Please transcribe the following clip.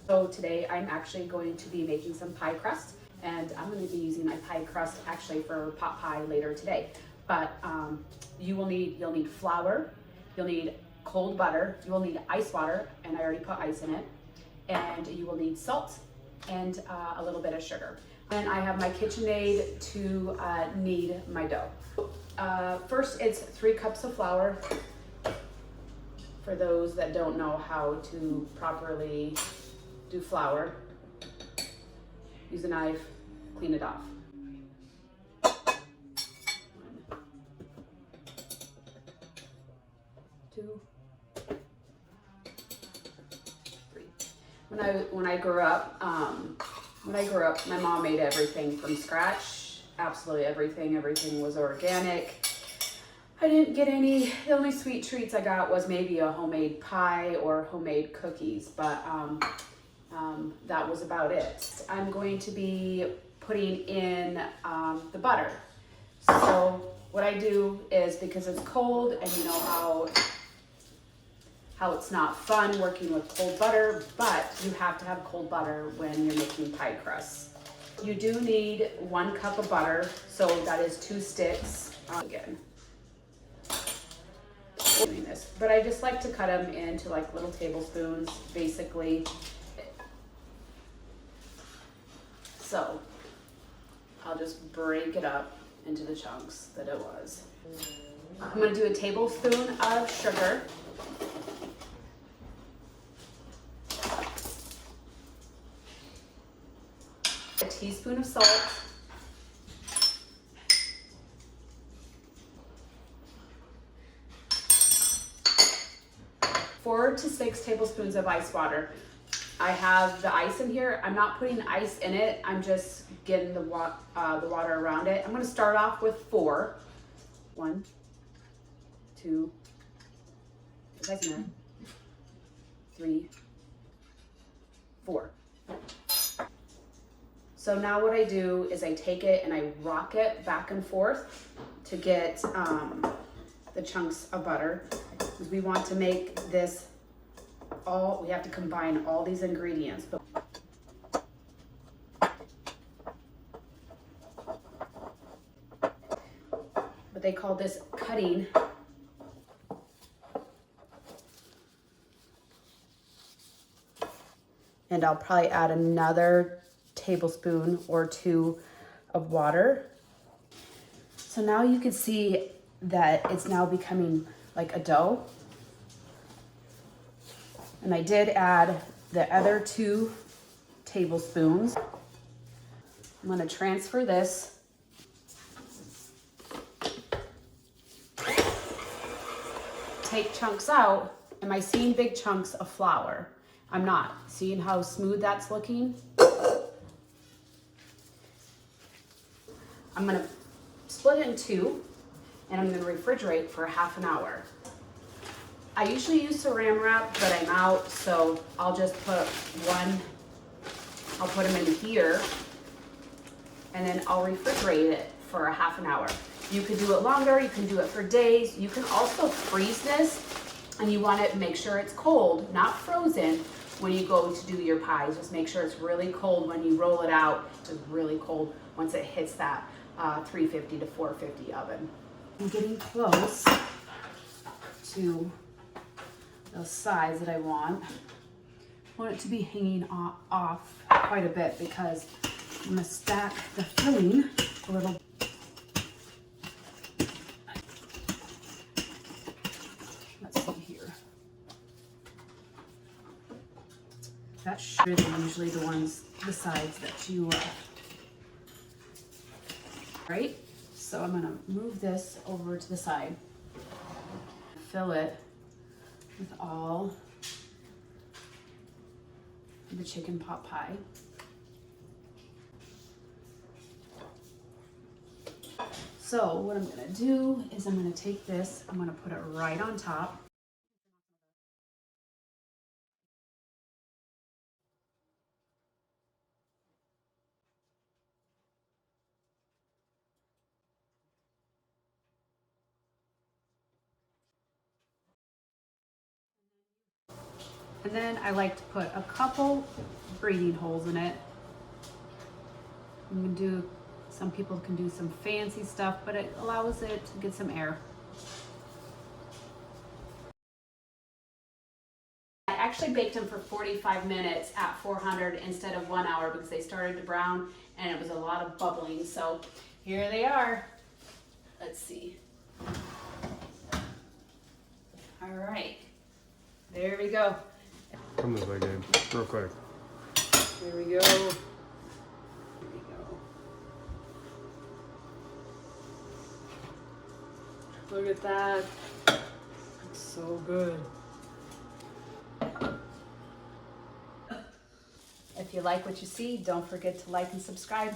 So today I'm actually going to be making some pie crust, and I'm going to be using my pie crust actually for pot pie later today. But you'll need flour, you'll need cold butter, you will need ice water, and I already put ice in it, and you will need salt and a little bit of sugar. And I have my KitchenAid to knead my dough. First, it's 3 cups of flour. For those that don't know how to properly do flour, use a knife, clean it off. 2, 3. When I grew up, my mom made everything from scratch. Absolutely everything. Everything was organic. I didn't get any. The only sweet treats I got was maybe a homemade pie or homemade cookies, but that was about it. I'm going to be putting in the butter. So what I do is, because it's cold and you know how it's not fun working with cold butter, but you have to have cold butter when you're making pie crusts. You do need 1 cup of butter, so that is 2 sticks. Again, doing this, but I just like to cut them into like little tablespoons, basically. So I'll just break it up into the chunks that it was. I'm going to do a tablespoon of sugar, a teaspoon of salt, 4 to 6 tablespoons of ice water. I have the ice in here. I'm not putting ice in it. I'm just getting the water around it. I'm going to start off with 4. 1, 2, 3, 4. So now what I do is I take it and I rock it back and forth to get the chunks of butter, because we want to make this we have to combine all these ingredients. But they call this cutting. And I'll probably add another tablespoon or 2 of water. So now you can see that it's now becoming like a dough. And I did add the other 2 tablespoons. I'm going to transfer this. Take chunks out. Am I seeing big chunks of flour? I'm not. Seeing how smooth that's looking? I'm going to split it in 2, and I'm going to refrigerate for half an hour. I usually use Saran wrap, but I'm out, so I'll just put I'll put them in here, and then I'll refrigerate it for a half an hour. You can do it longer, you can do it for days. You can also freeze this, and you want to make sure it's cold, not frozen, when you go to do your pies. Just make sure it's really cold when you roll it out. It's really cold once it hits that 350 to 450 oven. I'm getting close to the size that I want. I want it to be hanging off quite a bit, because I'm going to stack the filling a little. Let's see here. That should be usually the sides that you right? So I'm going to move this over to the side. Fill it with all the chicken pot pie. So what I'm going to do is I'm going to take this, I'm going to put it right on top. And then I like to put a couple breathing holes in it. You can do, some people can do some fancy stuff, but it allows it to get some air. I actually baked them for 45 minutes at 400 instead of 1 hour because they started to brown and it was a lot of bubbling. So here they are. Let's see. All right, there we go. Come this way, Gabe, real quick. Here we go. Here we go. Look at that. Looks so good. If you like what you see, don't forget to like and subscribe.